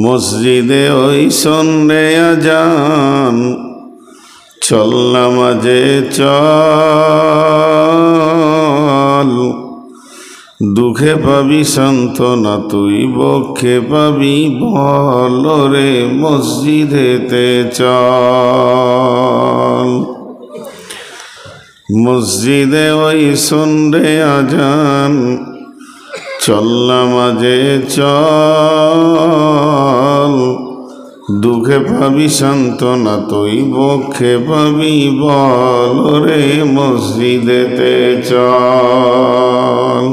মসজিদে ওই সন্ধ্যে আজান, চল নামাজে চল। দুঃখে পাবি সান্ত্বনা তুই, বক্ষে পাবি বল রে মসজিদেতে চল। মসজিদে ওই সন্ধ্যে আজান, চল নামাজে চল। দুঃখে পাবি সান্ত্বনা তুই, বক্ষে পাবি বল রে মসজিদেতে চল।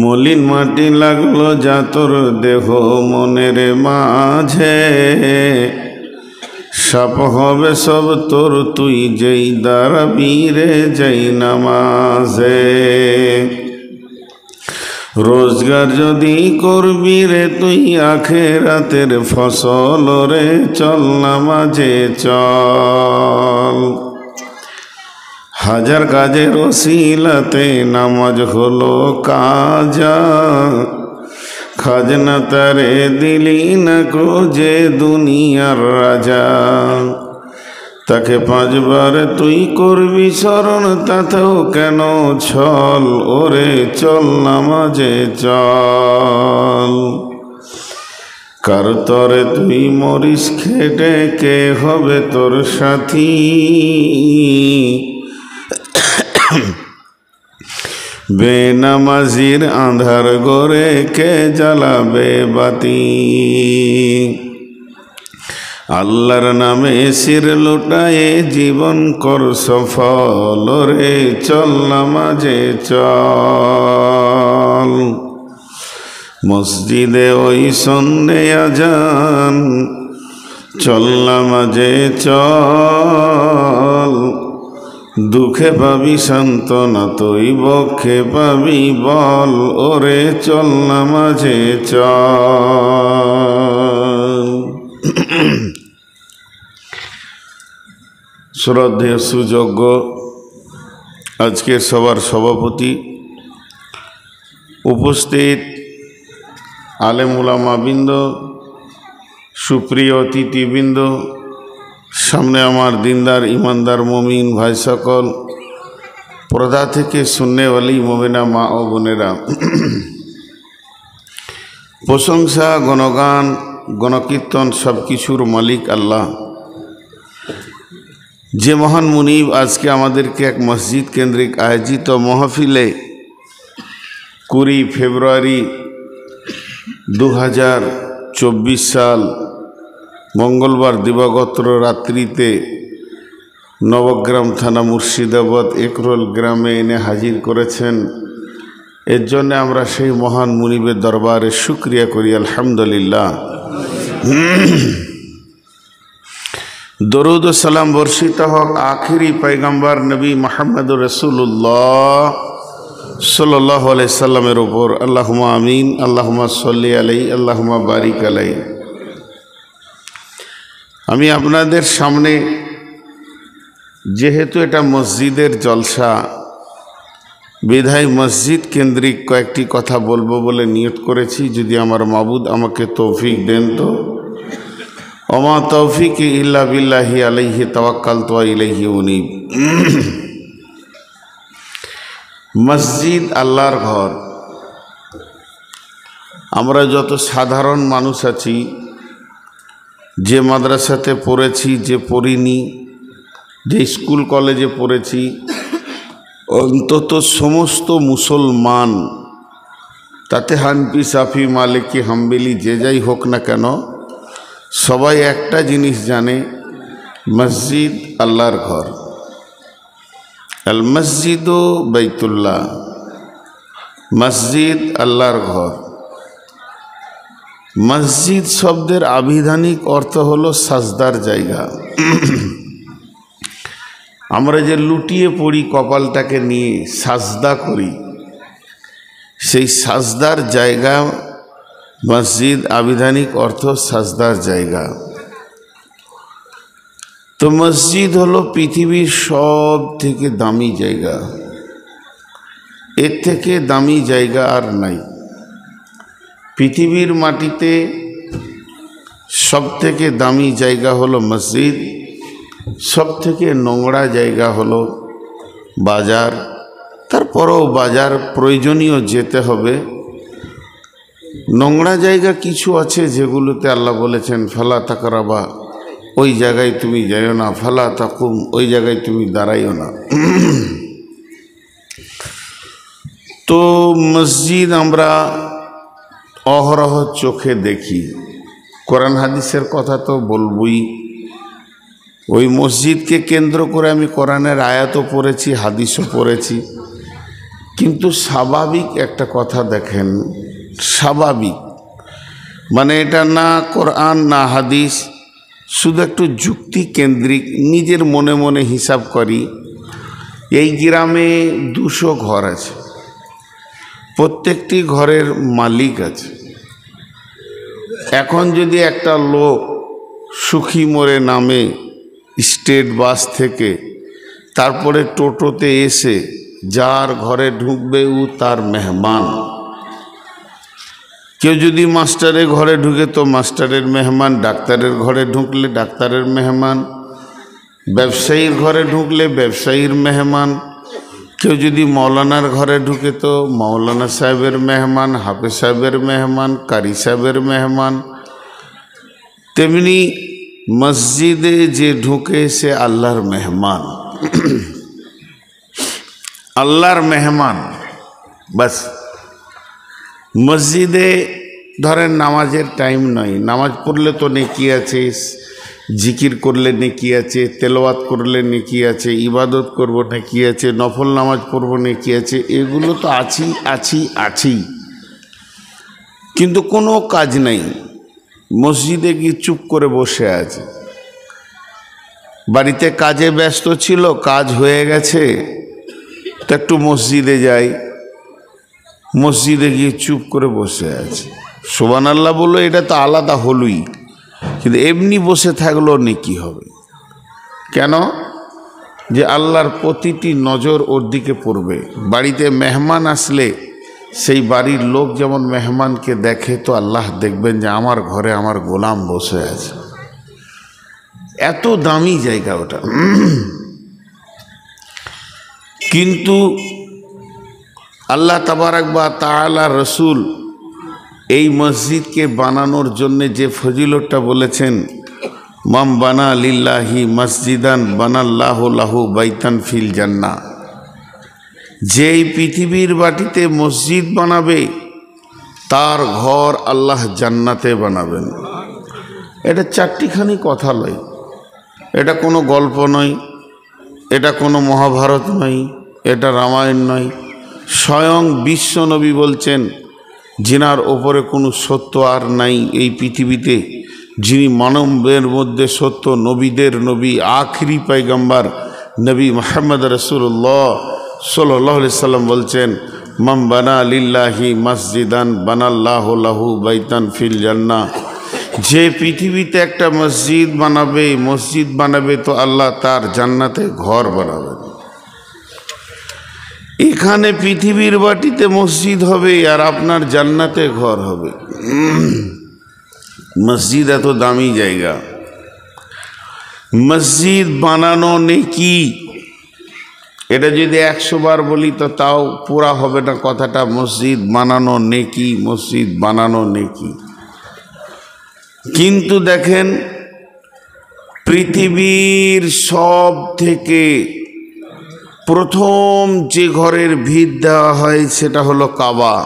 মলিন মাটি লাগলো যা তোর দেহ মনের মাঝে, সাপ হবে সব তোর তুই যেই দাঁড়াবি রে যেই নামাজে। রোজগার যদি করবি রে তুই আখিরাতের ফসল রে, চল নামাজে চল। হাজার কাজের ওসিলাতে নামাজ হলো কাজা, খাজনা তারে দিলি না কো যে দুনিয়ার রাজা। তাকে পাঁচবার তুই করবি স্মরণ, তাতেও কেন ছল ওরে চল নামাজে চল। কার তরে তুই মরিস খেটে, কে হবে তোর সাথী? বেনামাজির আঁধার গড়ে কে জ্বালাবে বাতি? আল্লাহর নামে শির লুটায়ে জীবন কর সফল রে, চল নামাজে চল। মসজিদে ওই সন্ধ্যে আজান, চল নামাজে চল। দুঃখে পাবি সান্ত্বনা তুই, বক্ষে পাবি বল ওরে চল নামাজে চল। শ্রদ্ধেয় সুযোগ্য আজকের সবার সভাপতি, উপস্থিত আলেম উলামাবৃন্দ, সুপ্রিয় অতিথিবৃন্দ, সামনে আমার দিনদার ইমানদার মুমিন ভাই সকল, পর্দা থেকে সুন্নেওয়ালি মুমিনা মা ও বোনেরা, প্রশংসা গণগান গণকীর্তন সব কিছুর মালিক আল্লাহ, যে মহান মুনিব আজকে আমাদেরকে এক মসজিদ কেন্দ্রিক আয়োজিত মাহফিলে 20 ফেব্রুয়ারি 2024 সাল মঙ্গলবার দিবাগত রাত্রিতে নবগ্রাম থানা মুর্শিদাবাদ একরোল গ্রামে এনে হাজির করেছেন। এর জন্য আমরা সেই মহান মুনিবের দরবারে শুকরিয়া করি আলহামদুলিল্লাহ। দরুদ ও সালাম বর্ষিত হোক আখিরি পয়গম্বর নবী মুহাম্মদুর রাসূলুল্লাহ সাল্লাল্লাহু আলাইহি সাল্লামের উপর। আল্লাহুম্মা আমিন, আল্লাহুম্মা সাল্লি আলাইহি, আল্লাহুম্মা বারিক আলাইহি। আমি আপনাদের সামনে, যেহেতু এটা মসজিদের জলসা, বিধায় মসজিদ কেন্দ্রিক কয়েকটি কথা বলবো বলে নিয়ত করেছি। যদি আমার মাবুদ আমাকে তৌফিক দেন তো। ওমা তৌফিক ইল্লা বিল্লাহি আলাইহি তাওয়াক্কালতু ওয়া ইলাইহি উনীব। মসজিদ আল্লাহর ঘর। আমরা যত সাধারণ মানুষ আছি, যে মাদ্রাসাতে পড়েছি, যে পড়িনি, যে স্কুল কলেজে পড়েছি, অন্তত সমস্ত মুসলমান, তাতে হানফি সাফি মালিকি হাম্বলি যে যাই হোক না কেন, সবাই একটা জিনিস জানে, মসজিদ আল্লাহর ঘর। আল মসজিদ বাইতুল্লাহ, মসজিদ আল্লাহর ঘর। মসজিদ শব্দের আবিধানিক অর্থ হলো সাজদার জায়গা। আমরা যে লুটিয়ে পড়ি কপালটাকে নিয়ে সাজদা করি, সেই সাজদার জায়গা মসজিদ, আবিধানিক অর্থ সাজদার জায়গা। তো মসজিদ হলো পৃথিবীর সব থেকে দামি জায়গা, এর থেকে দামি জায়গা আর নাই। পৃথিবীর মাটিতে সবথেকে দামি জায়গা হলো মসজিদ, সবথেকে নোংরা জায়গা হলো বাজার। তারপরেও বাজার প্রয়োজনীয় যেতে হবে। নোংরা জায়গা কিছু আছে যেগুলোতে আল্লাহ বলেছেন ফালা তাকরাবা, ওই জায়গায় তুমি যাইও না, ফালা তাকুম, ওই জায়গায় তুমি দাঁড়াইও না। তো মসজিদ আমরা অহরহ চোখে দেখি, কোরআন হাদিসের কথা তো বলবই। ওই মসজিদকে কেন্দ্র করে আমি কোরআনের আয়াতও পড়েছি, হাদিসও পড়েছি। কিন্তু স্বাভাবিক একটা কথা দেখেন, স্বাভাবিক মানে এটা না কোরআন না হাদিস, শুধু একটু যুক্তি কেন্দ্রিক নিজের মনে মনে হিসাব করি। এই গ্রামে 200 ঘর আছে, প্রত্যেকটি ঘরের মালিক আছে। এখন যদি একটা লোক সুখী মোড়ে নামে স্টেট বাস থেকে, তারপরে টোটোতে এসে যার ঘরে ঢুকবে ও তার মেহমান। কেউ যদি মাস্টারের ঘরে ঢুকে তো মাস্টারের মেহমান, ডাক্তারের ঘরে ঢুকলে ডাক্তারের মেহমান, ব্যবসায়ীর ঘরে ঢুকলে ব্যবসায়ীর মেহমান। কেউ যদি মৌলানার ঘরে ঢুকে তো মৌলানা সাহেবের মেহমান, হাফেজ সাহেবের মেহমান, কারি সাহেবের মেহমান। তেমনি মসজিদে যে ঢুকে সে আল্লাহর মেহমান, আল্লাহর মেহমান। বাস মসজিদে ধরেন নামাজের টাইম নয়, নামাজ পড়লে তো নেকি আছে, জিকির করলে নেকি আছে, তেলাওয়াত করলে নেকি আছে, ইবাদত করব নেকি আছে, নফল নামাজ পড়ব নেকি আছে, এগুলো তো আছি। কিন্তু কোনো কাজ নেই, মসজিদে গিয়ে চুপ করে বসে আছে। বাড়িতে কাজে ব্যস্ত ছিল, কাজ হয়ে গেছে, তো একটু মসজিদে যাই, মসজিদে গিয়ে চুপ করে বসে আছে। সুবহানাল্লাহ বললো, এটা তো আলাদা হলোই, কিন্তু এমনি বসে থাকলেও নেকি হবে। কেন? যে আল্লাহর প্রতিটি নজর ওর দিকে পড়বে। বাড়িতে মেহমান আসলে সেই বাড়ির লোক যেমন মেহমানকে দেখে, তো আল্লাহ দেখবেন যে আমার ঘরে আমার গোলাম বসে আছে। এত দামি জায়গা ওটা। কিন্তু আল্লাহ তাবারাক ওয়া তাআলা রসুল এই মসজিদকে বানানোর জন্যে যে ফজিলতটা বলেছেন, মাম বানা লিল্লাহি মসজিদান বানাল্লাহু লাহু বাইতান ফিল জান্নাহ, যেই পৃথিবীর মাটিতে মসজিদ বানাবে তার ঘর আল্লাহ জান্নাতে বানাবেন। এটা চারটিখানি কথা নয়, এটা কোনো গল্প নয়, এটা কোনো মহাভারত নয়, এটা রামায়ণ নয়। স্বয়ং বিশ্বনবী বলছেন, যিনার ওপরে কোনো সত্য আর নাই এই পৃথিবীতে, যিনি মানবের মধ্যে সত্য, নবীদের নবী, আখিরি পয়গম্বর নবী মুহাম্মদ রাসূলুল্লাহ সাল্লাল্লাহু আলাইহি সাল্লাম বলছেন, মান বানা লিল্লাহি মসজিদান বানাল্লাহু লাহু বাইতান ফিল জান্নাহ। যে পৃথিবীতে একটা মসজিদ বানাবে তো আল্লাহ তার জান্নাতে ঘর বানাবেন। এখানে পৃথিবীর মাটিতে মসজিদ হবে আর আপনার জান্নাতে ঘর হবে। মসজিদ এত দামি জায়গা। মসজিদ বানানো নেকি, এটা যদি 100 বার বলি তো তাও পুরা হবে না কথাটা। মসজিদ বানানো নেকি, মসজিদ বানানো নেকি। কিন্তু দেখেন, পৃথিবীর সব থেকে প্রথম যে ঘরের ভিত দেওয়া হয় সেটা হলো কাবা।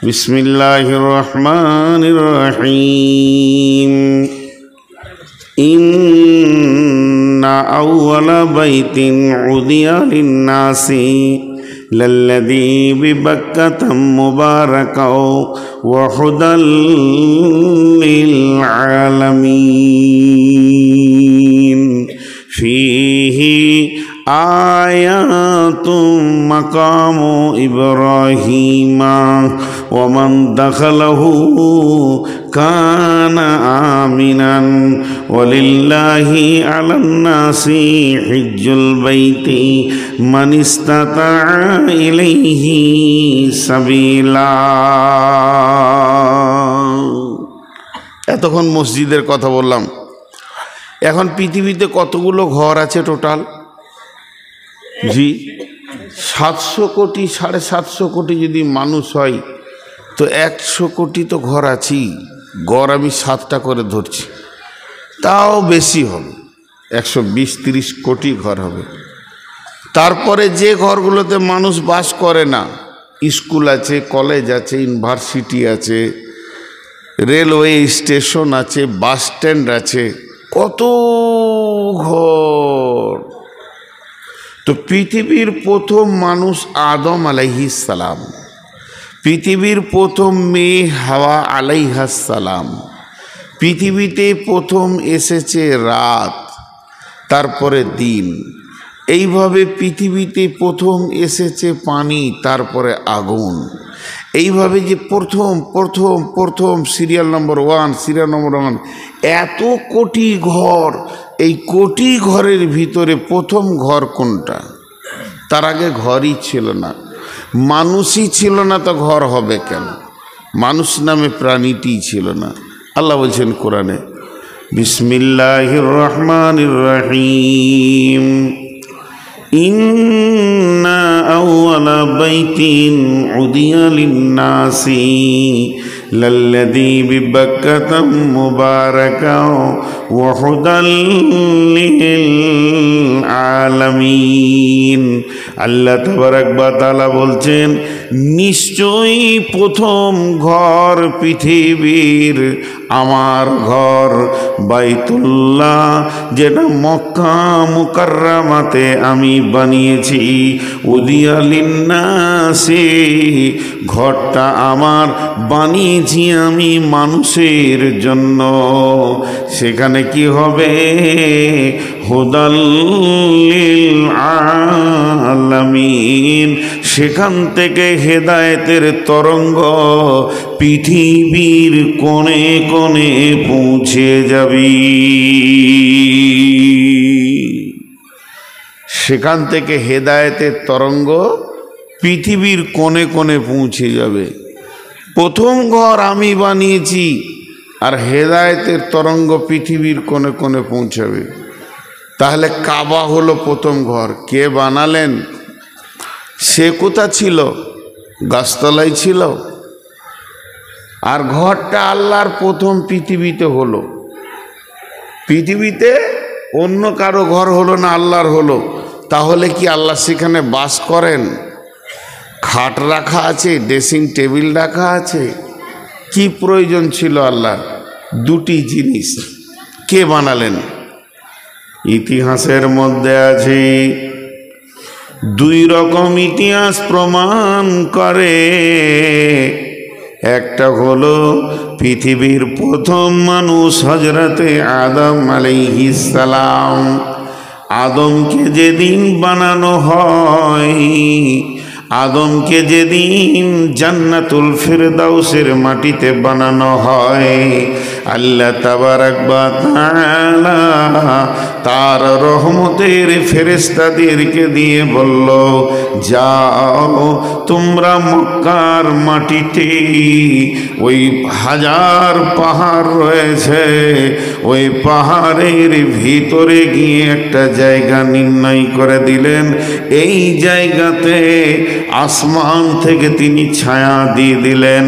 বিসমিল্লাহির রহমানির রহিম। ইন্না আউওয়ালা বাইতিন উদিয়া লিন-নাসি লাল্লাযী বিবাক্কাতা মুবারাকাও ওয়া হুদাল লিল আলামিন ফীহি আয়াতুম মাকামু ইব্রাহিমা ওয়া মান দাখালাহু কানা আমিনান ওয়ালিল্লাহি আলান নাসি হিজ্জুল বাইতি মান ইসতাতা ইলাইহি সাবিলা। এতক্ষণ মসজিদের কথা বললাম। এখন পৃথিবীতে কতগুলো ঘর আছে টোটাল? জি 700 কোটি, 750 কোটি যদি মানুষ হয় তো 100 কোটি তো ঘর আছেই। গড় আমি 7টা করে ধরছি, তাও বেশি হবে, 120-30 কোটি ঘর হবে। তারপরে যে ঘরগুলোতে মানুষ বাস করে না, স্কুল আছে, কলেজ আছে, ইউনিভার্সিটি আছে, রেলওয়ে স্টেশন আছে, বাস স্ট্যান্ড আছে, কত ঘর। তো পৃথিবীর প্রথম মানুষ আদম আলাইহিস সালাম, পৃথিবীর প্রথম মেয়ে হাওয়া আলাইহাস সালাম, পৃথিবীতে প্রথম এসেছে রাত, তারপরে দিন, এইভাবে পৃথিবীতে প্রথম এসেছে পানি, তারপরে আগুন। এইভাবে যে প্রথম প্রথম প্রথম সিরিয়াল নম্বর 1, সিরিয়াল নম্বর 1, এত কোটি ঘর। এই কোটি ঘরের ভিতরে প্রথম ঘর কোনটা? তার আগে ঘরই ছিল না, মানুষই ছিল না, তো ঘর হবে কেন? মানুষ নামে প্রাণীটি ছিল না। আল্লাহ বলছেন কোরআনে, বিসমিল্লাহির রহমানির রহিম, ইন্না আউয়ালা বাইতিন উদিয়া লিন্নাসি লাল্লাযী বিবাক্কাতা মুবারাকাও ওয়া হুদাল লিল আলামিন। আল্লাহ তাবারাক ওয়া তাআলা বলছেন, নিশ্চয়ই প্রথম ঘর পৃথিবীর আমার ঘর বাইতুল্লাহ, যেটা মক্কা মুকাররমাতে আমি বানিয়েছি। উদিয়া লিন্নাসি, ঘরটা আমার বানিয়েছি আমি মানুষের জন্য। সেখানে কি হবে? হুদাল লিল আলামিন, সেখান থেকে হেদায়েতের তরঙ্গ পৃথিবীর কোণে কোণে পৌঁছে যাবে। সেখান থেকে হেদায়েতের তরঙ্গ পৃথিবীর কোণে কোণে পৌঁছে যাবে। প্রথম ঘর আমি বানিয়েছি, আর হেদায়েতের তরঙ্গ পৃথিবীর কোণে কোণে পৌঁছাবে। তাহলে কাবা হলো প্রথম ঘর। কে বানালেন? সে কোথা ছিল? গাছতলায় ছিল। আর ঘরটা আল্লাহর প্রথম পৃথিবীতে হলো। পৃথিবীতে অন্য কারো ঘর হলো না, আল্লাহর হলো। তাহলে কি আল্লাহ সেখানে বাস করেন? খাট রাখা আছে, ড্রেসিং টেবিল রাখা আছে? কি প্রয়োজন ছিল আল্লাহর? দুটি জিনিস। কে বানালেন? ইতিহাসের মধ্যে আছে, 2 রকম ইতিহাস প্রমাণ করে। একটা হলো পৃথিবীর প্রথম মানুষ হযরতে আদম আলাইহিস সালাম। আদমকে যেদিন বানানো হয়, আদমকে যেদিন জান্নাতুল ফিরদাউসের মাটিতে বানানো হয়, আল্লাহ তাবারাক ওয়া তাআলা তার রহমতের ফেরেশতাদেরকে দিয়ে বলল, যাও তোমরা মক্কার মাটিতে ওই 1000 পাহাড় রয়েছে, ওই পাহাড়ের ভিতরে গিয়ে একটা জায়গা নির্ণয় করে দিলেন। এই জায়গাতে আসমান থেকে তিনি ছায়া দিয়ে দিলেন।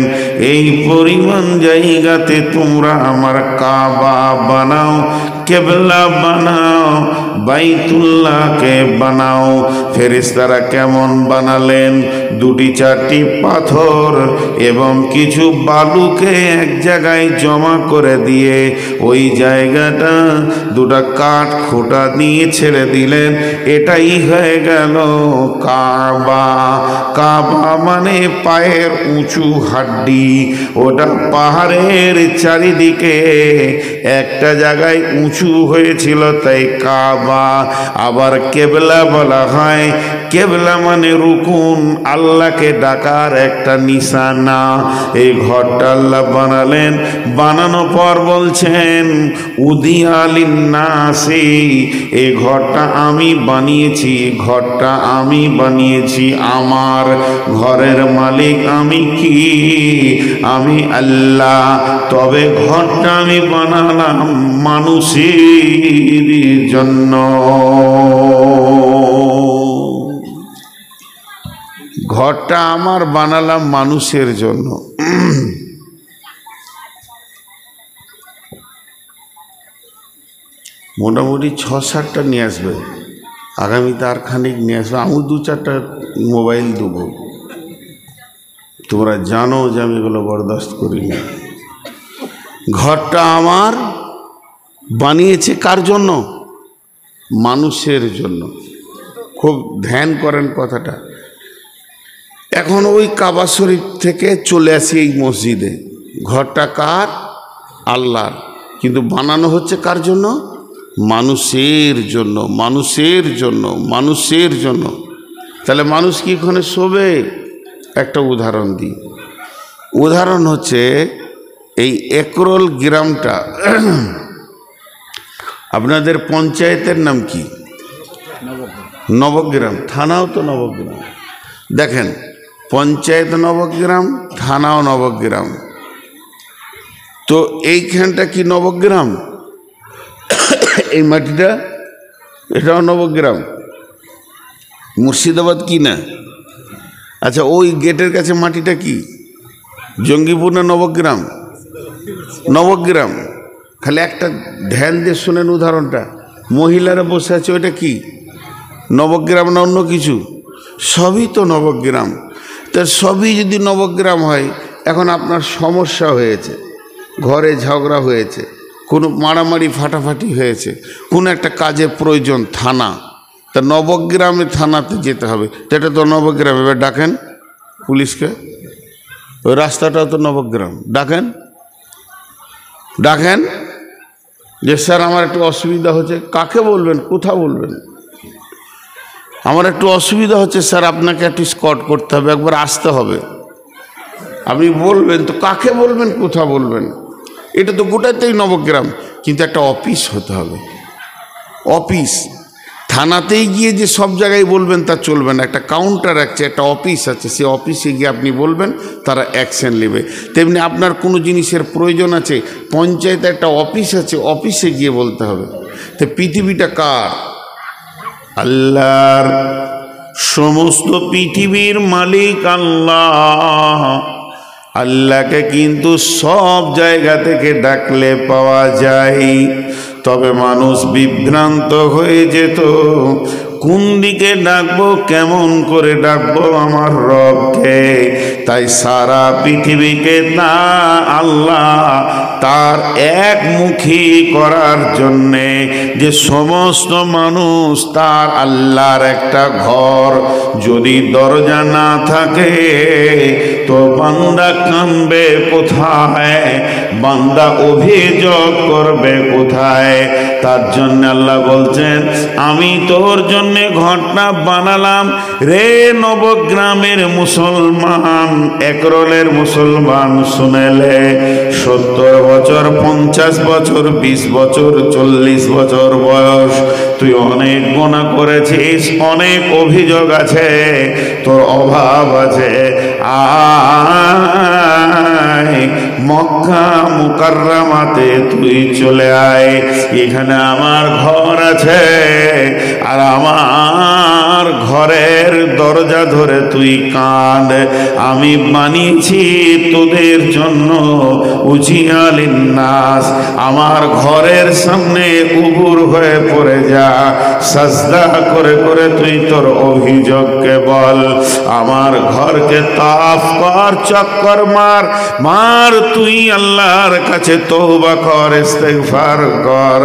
এই পরিমাণ জায়গাতে তোমরা আমার কাবা বানাও, কেবলা বানাও, বাইতুল্লাহকে বানাও। ফেরেশতারা কেমন বানালেন? 2-4টি পাথর এবং কিছু বালুকে এক জায়গায় জমা করে দিয়ে ওই জায়গাটা 2টা কাঠ খোঁটা দিয়ে ছেড়ে দিলেন। এটাই হয়ে গেল কাবা। কাবা মানে পায়ের উঁচু হাড্ডি। ওটা পাহাড়ের চারিদিকে একটা জায়গায় উঁচু হয়েছিল, তাই কাবা। আবার কেবলা বলা হয়, কেবলা মানে রুকুন, আল্লাহকে ডাকার একটা নিশানা। এই ঘরটা আল্লাহ বানালেন, বানানোর পর বলছেন উদিয়া লিন্নাসি, এই ঘরটা আমি বানিয়েছি, ঘরটা আমি বানিয়েছি, আমার ঘরের মালিক আমি কি? আমি আল্লাহ। তবে ঘরটা আমি বানালাম মানুষের জন্য। ঘরটা আমার বানালাম মানুষের জন্য। মোটামুটি 6-7টা নিয়ে আসবে, আগামীতে আর খানিক নিয়ে আসবে। আমি 2-4টা মোবাইল দেবো, তোমরা জানো যে আমি এগুলো বরদাস্ত করি না। ঘরটা আমার বানিয়েছে কার জন্য? মানুষের জন্য। খুব ধ্যান করেন কথাটা। এখন ওই কাবা শরীফ থেকে চলে আসি এই মসজিদে, ঘরটা কার? আল্লাহর, কিন্তু বানানো হচ্ছে কার জন্য? মানুষের জন্য, মানুষের জন্য, মানুষের জন্য। তাহলে মানুষ কি ওখানে শোবে? একটা উদাহরণ দিই। উদাহরণ হচ্ছে এই একরোল গ্রামটা, আপনাদের পঞ্চায়েতের নাম কি? নবগ্রাম। থানাও তো নবগ্রাম। দেখেন, পঞ্চায়েত নবগ্রাম, থানাও নবগ্রাম। তো এইখানটা কি নবগ্রাম? এই মাটিটা, এটাও নবগ্রাম। মুর্শিদাবাদ কি না? আচ্ছা, ওই গেটের কাছে মাটিটা কি? জঙ্গিপুর না নবগ্রাম? নবগ্রাম। খালি একটা ধ্যান দিয়ে শোনেন উদাহরণটা। মহিলারা বসে আছে, ওইটা কি? নবগ্রাম না অন্য কিছু? সবই তো নবগ্রাম। তা সবই যদি নবগ্রাম হয়, এখন আপনার সমস্যা হয়েছে, ঘরে ঝগড়া হয়েছে, কোনো মারামারি ফাটাফাটি হয়েছে, কোনো একটা কাজের প্রয়োজন, থানা। তা নবগ্রামে থানাতে যেতে হবে, এটা তো নবগ্রাম। এবার ডাকেন পুলিশকে, ওই রাস্তাটাও তো নবগ্রাম। ডাকেন, ডাকেন যে স্যার আমার একটু অসুবিধা হচ্ছে। কাকে বলবেন? কোথা বলবেন? আমার একটু অসুবিধা হচ্ছে স্যার, আপনাকে একটু স্কট করতে হবে, একবার আসতে হবে। আপনি বলবেন তো কাকে বলবেন, কোথা বলবেন? এটা তো গোটাতেই নবগ্রাম, কিন্তু একটা অফিস হতে হবে। অফিস, থানাতেই গিয়ে যে সব জায়গায় বলবেন তা চলবে না। একটা কাউন্টার আছে, একটা অফিস আছে, সেই অফিসে গিয়ে আপনি বলবেন, তারা অ্যাকশন নেবে। তেমনি আপনার কোনো জিনিসের প্রয়োজন আছে, পঞ্চায়েতে একটা অফিস আছে, অফিসে গিয়ে বলতে হবে। তো পৃথিবীটা কার? আল্লাহর। সমস্ত পৃথিবীর মালিক আল্লাহ। আল্লাহকে কিন্তু সব জায়গা থেকে ডাকলে পাওয়া যায়, তবে মানুষ বিভ্রান্ত হয়ে যেত, কোন দিকে ডাকবো, কেমন করে ডাকবো আমার রবকে। তাই সারা পৃথিবীকে তা আল্লাহ তার একমুখী করার জন্যে যে সমস্ত মানুষ তার আল্লাহর একটা ঘর, যদি দরজা না থাকে তো বান্দা কাঁদবে কোথায়, বান্দা অভিযোগ করবে কোথায়? তার জন্য আল্লাহ বলছেন আমি তোর জন্য ঘরটা বানালাম রে নবগ্রামের মুসলমান, একরোলের মুসলমান। শুনেলে 70 বছর, 50 বছর, 20 বছর, 40 বছর বয়স, তুই অনেক গুনাহ করেছিস, অনেক অভিযোগ আছে, তোর অভাব আছে। আয় মক্কা মুকাররমাতে তুই চলে আয়, এখানে আমার ঘর আছে, আর আমার ঘরের দরজা ধরে তুই কাঁদ। আমি বানিয়েছি তোদের জন্য উজিয়া লিন্নাস। আমার ঘরের সামনে উবুর হয়ে পড়ে যা, সাজদা করে করে তুই তোর অভিযোগকে বল। আমার ঘরকে তাফ কর, চক্কর মার, মার তুই আল্লাহর কাছে তওবা কর, ইস্তেগফার কর।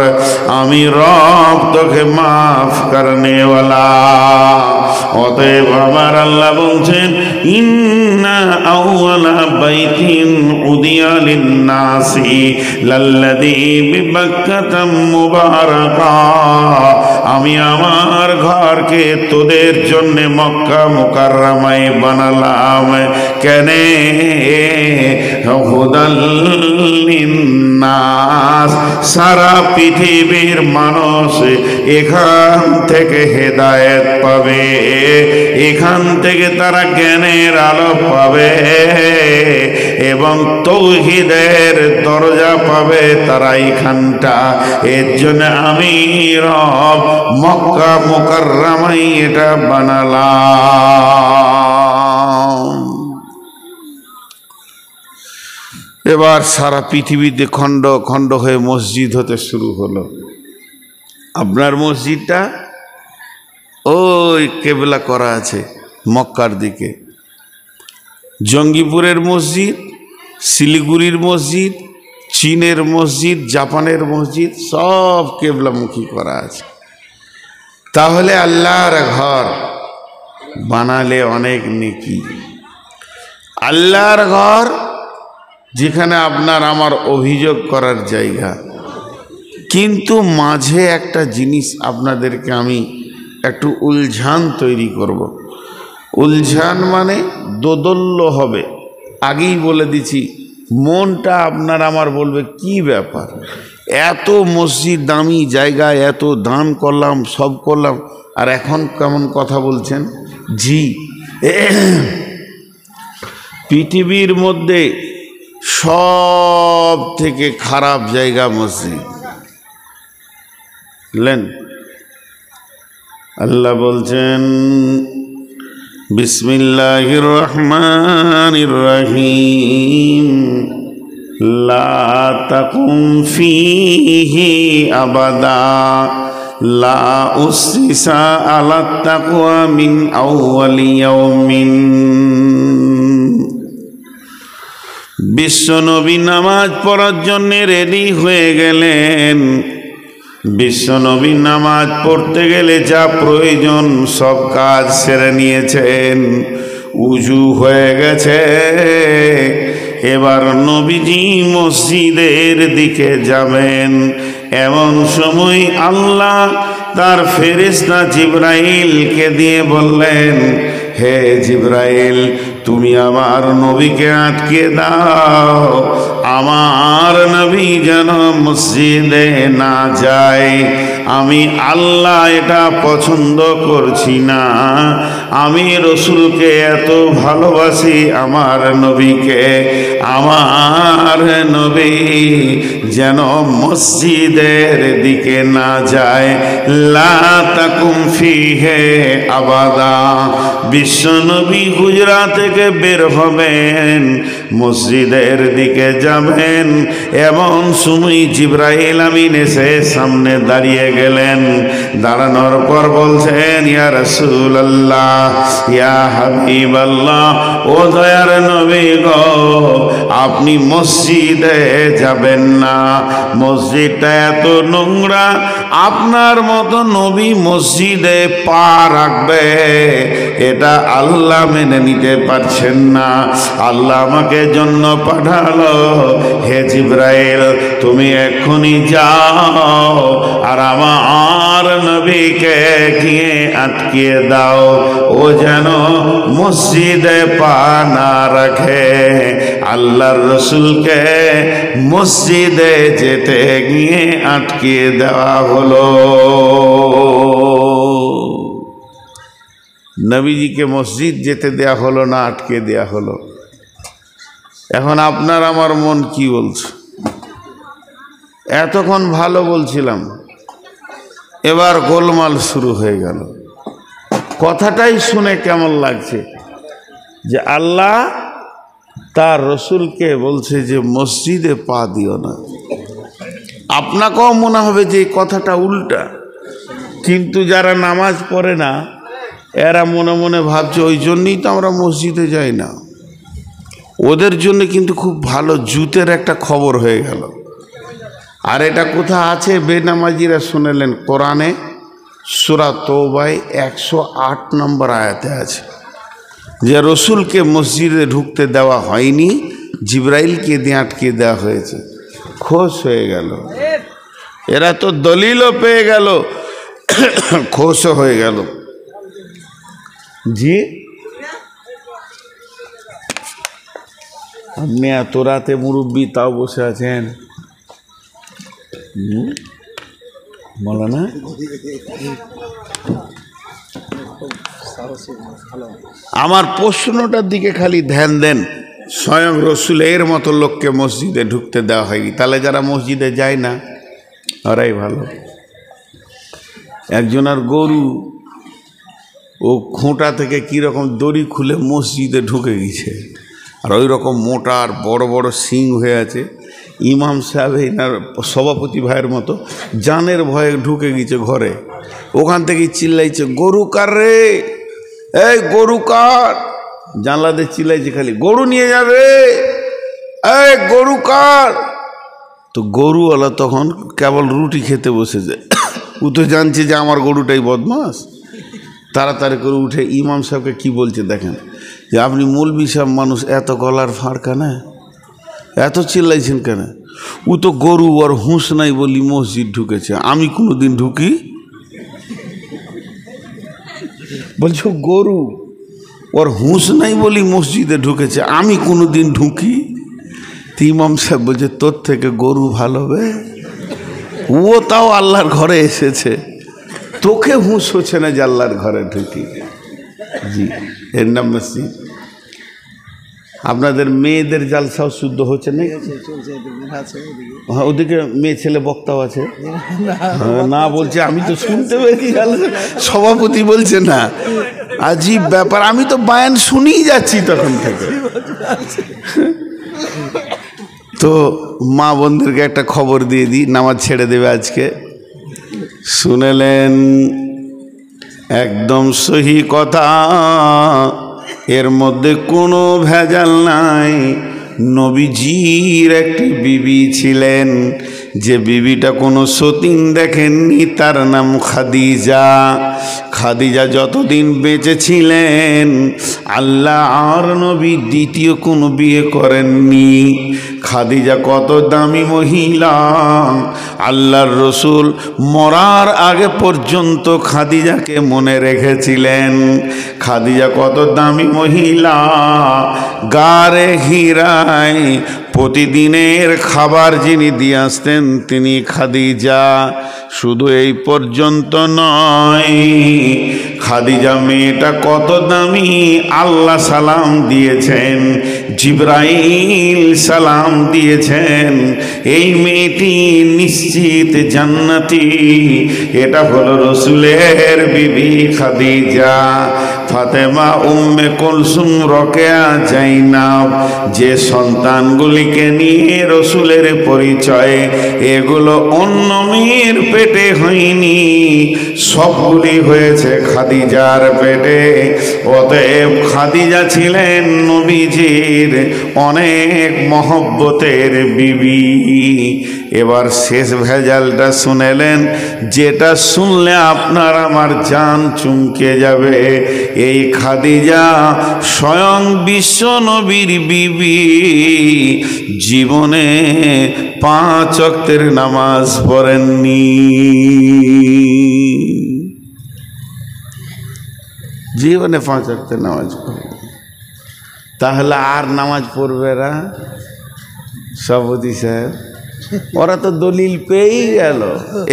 আমি রব তোকে মাফ করনে ওয়ালা। অতএব আমার আল্লাহ বলছেন ইন্না আউয়ালা বাইতিন নুদিয়া লিন্নাসি লাল্লাযী বিবাক্কাতা মুবারাকা, আমি আমার ঘরকে তোদের জন্য মক্কা মুকাররমায় বানালাম। কেন? হুদাল লিন্নাস, সারা পৃথিবীর মানুষ এখান থেকে হেদায়েত পাবে, এখান থেকে তারা জ্ঞানের আলো পাবে এবং তৌহিদের দরজা পাবে তারা এইখানটা। এর জন্য আমি রব মক্কা মুকাররমায় এটা বানালাম। এবার সারা পৃথিবীতে খণ্ড খণ্ড হয়ে মসজিদ হতে শুরু হলো। আপনার মসজিদটা ওই কেবলা করা আছে মক্কার দিকে। জঙ্গিপুরের মসজিদ, শিলিগুড়ির মসজিদ, চীনের মসজিদ, জাপানের মসজিদ সব কেবলামুখী করা আছে। তাহলে আল্লাহর ঘর বানালে অনেক নেকি। আল্লাহর ঘর যেখানে আপনার আমার অভিযোগ করার জায়গা। কিন্তু মাঝে একটা জিনিস আপনাদেরকে আমি একটু উলঝান তৈরি করব। উলঝান মানে দোদল্য হবে। আগেই বলে দিছি, মনটা আপনার আমার বলবে কি ব্যাপার, এত মসজিদ দামি জায়গায় এত দান করলাম, সব করলাম, আর এখন কেমন কথা বলছেন। জি, পৃথিবীর মধ্যে সব থেকে খারাপ জায়গা মসজিদ। বুঝলেন? আল্লাহ বলছেন বিসমিল্লাহির রহমানির রহিম, লা তাকুম ফীহি আবাদা লা উসসিসা আলা তাকওয়া মিন আউয়ালি ইয়াউমিন। বিশ্বনবী নামাজ পড়ার জন্য রেডি হয়ে গেলেন। বিশ্বনবী নামাজ পড়তে গেলে যা প্রয়োজন সব কাজ সেরে নিয়েছেন, উজু হয়ে গেছে। এবার নবীজি মসজিদের দিকে যাবেন। এমন সময় আল্লাহ তার ফেরেশতা জিবরাইলকে দিয়ে বললেন, হে জিবরাইল, তুমি আমার নবীকে আটকে দাও, আমার নবী যেন মসজিদে না যায়। আমি আল্লাহ এটা পছন্দ করছি না। আমি রসুলকে এত ভালোবাসি, আমার নবীকে, আমার নবী যেন মসজিদের দিকে না যায়। লা তাকুম ফীহি আবাদা। বিশ্বনবী হুজরা থেকে বের হবেন, মসজিদের দিকে যাবেন। এমন সময় জিবরাইল আমিন এসে সামনে দাঁড়িয়ে গেলেন। দাঁড়ানোর পর বলছেন, ইয়া রাসূলুল্লাহ, ইয়া হাবিবাল্লাহ, ও দয়ার নবী গো, আপনি মসজিদে যাবেন না। মসজিদটা এত নোংরা, আপনার মতো নবী মসজিদে পা রাখবে এটা আল্লাহ মেনে নিতে পারছেন না। আল্লাহ আমাকে জন্য পাঠালো, হে জিবরাইল, তুমি এক্ষুনি যাও আর আমার নবীকে গিয়ে আটকিয়ে দাও, ও যেন মসজিদে পা না রাখে। আল্লাহর রসুলকে মসজিদে যেতে গিয়ে আটকিয়ে দেওয়া হলো। নবীজিকে মসজিদ যেতে দেয়া হলো না, আটকে দেয়া হলো। এখন আপনার আমার মন কি বলছে? এতক্ষণ ভালো বলছিলাম, এবার গোলমাল শুরু হয়ে গেল। কথাটাই শুনে কেমন লাগছে যে আল্লাহ তার রসুলকে বলছে যে মসজিদে পা দিও না। আপনাকেও মনে হবে যে এই কথাটা উল্টা, কিন্তু যারা নামাজ পড়ে না এরা মনে মনে ভাবছে ওই জন্যই তো আমরা মসজিদে যাই না। ওদের জন্য কিন্তু খুব ভালো জুতের একটা খবর হয়ে গেল। আর এটা কোথা আছে? বেনামাজিরা শুনেলেন, কোরআনে সূরা তওবায় 108 নম্বর আয়াতে আছে যে রসুলকে মসজিদে ঢুকতে দেওয়া হয়নি, জিব্রাইলকে দিয়ে আটকে দেওয়া হয়েছে। খোশ হয়ে গেল, এরা তো দলিলও পেয়ে গেল, খোশও হয়ে গেল। জি, আপনি এত রাতে মুরব্বী তাও বসে আছেন, বলো না? আমার প্রশ্নটার দিকে খালি ধ্যান দেন। স্বয়ং রসুলের মতো লোককে মসজিদে ঢুকতে দেওয়া হয়নি, তাহলে যারা মসজিদে যায় না ওরাই ভালো। একজনের গরু ও খোঁটা থেকে কীরকম দড়ি খুলে মসজিদে ঢুকে গেছে, আর ওই রকম মোটা আর বড় বড় শিং হয়ে আছে। ইমাম সাহেব এনার সভাপতি ভাইয়ের মতো জানের ভয়ে ঢুকে গেছে ঘরে, ওখান থেকেই চিল্লাইছে, গরু কার রে, এই গরু কার? জানলা দিয়ে চিল্লাইছে খালি, গরু নিয়ে যাবে, এই গরু কার? তো গরুওয়ালা তখন কেবল রুটি খেতে বসেছে, ও তো জানছে যে আমার গরুটাই বদমাস। তাড়াতাড়ি করে উঠে ইমাম সাহেবকে কি বলছে দেখেন, যে আপনি মৌলবি সাহেব মানুষ, এত গলার ফাঁড় কেন, এত চিল্লাইছেন কেন? ও তো গরু, আর হুঁশ নাই বলি মসজিদ ঢুকেছে, আমি কোনো দিন ঢুকি? বলছো গরু ওর হুঁশ নাই বলি মসজিদে ঢুকেছে, আমি কোনো দিন ঢুকি? ইমাম সাহেব বলছে তোর থেকে গরু ভালো হবে, ও তাও আল্লাহর ঘরে এসেছে, তোকে হুঁশ হচ্ছে না যে আল্লাহর ঘরে ঢুকি। জি, এর নাম মসজিদ। আপনাদের মেয়েদের জালসাও শুদ্ধ হচ্ছে না? হ্যাঁ, ওদিকে মেয়ে ছেলে বক্তাও আছে না বলছে, আমি তো শুনতে পেয়েছি, সভাপতি বলছে না, আজীব ব্যাপার, আমি তো বায়ান শুনেই যাচ্ছি তখন থেকে। তো মা বোনদেরকে একটা খবর দিয়ে দিই, নামাজ ছেড়ে দেবে আজকে। শুনেলেন, একদম সহি কথা, এর মধ্যে কোনো ভেজাল নাই। নবীজির একটি বিবি ছিলেন, যে বিবিটা কোনো সতীন দেখেননি, তার নাম খাদিজা। খাদিজা যতদিন বেঁচে ছিলেন, আল্লাহ আর নবী দ্বিতীয় কোনো বিয়ে করেননি। খাদিজা কত দামি মহিলা, আল্লাহর রসুল মরার আগে পর্যন্ত খাদিজাকে মনে রেখেছিলেন। খাদিজা কত দামি মহিলা, গারে হিরায় প্রতিদিনের খাবার যিনি দিয়ে আসতেন তিনি খাদিজা। শুধু এই পর্যন্ত নয়, খাদিজা মেয়েটা কত দামি, আল্লাহ সালাম দিয়েছেন, জিবরাইল সালাম দিয়েছেন, এই মেয়েটি নিশ্চিত জান্নাতি। এটা হলো রসুলের বিবি খাদিজা। ফাতেমা, উম্মে কুলসুম, রোকেয়া, জাইনাব, যে সন্তানগুলিকে নিয়ে রসুলের পরিচয়, এগুলো অন্য মেয়ের পেটে হয়নি, সবগুলি হয়েছে খাদিজার পেটে। অতএব খাদিজা ছিলেন নবীজির অনেক মহব্বতের বিবি। এবার শেষ ভেজালটা শুনেলেন, যেটা শুনলে আপনার আমার জান চুমকে যাবে। এই খাদিজা স্বয়ং বিশ্ব নবীর বিবি, জীবনে 5 ওয়াক্তের নামাজ পড়েননি, জীবনে 5 ওয়াক্তের নামাজ পড়েন। তাহলে আর নামাজ পড়বে না সভাপতি সাহেব? ওরা তো দলিল পেয়েই গেল,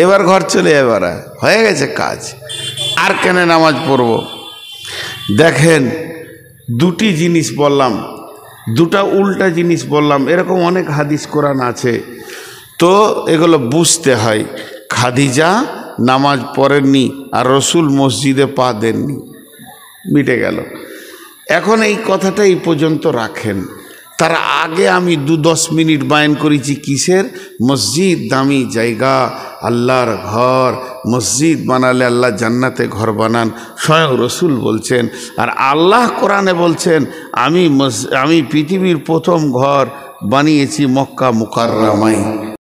এবার ঘর চলে এবার হয়ে গেছে কাজ, আর কেন নামাজ পড়ব? দেখেন, দুটি জিনিস বললাম, দুটা উল্টা জিনিস বললাম, এরকম অনেক হাদিস কোরআন আছে, তো এগুলো বুঝতে হয়। খাদিজা নামাজ পড়েননি, আর রসুল মসজিদে পা দেননি, মিটে গেল। এখন এই কথাটা এই পর্যন্ত রাখেন। তার আগে আমি 2-10 মিনিট বায়ান করেছি কিসের? মসজিদ দামি জায়গা, আল্লাহর ঘর, মসজিদ বানালে আল্লাহ জান্নাতে ঘর বানান, স্বয়ং রসুল বলছেন। আর আল্লাহ কোরআনে বলছেন, আমি পৃথিবীর প্রথম ঘর বানিয়েছি মক্কা মুকাররমায়।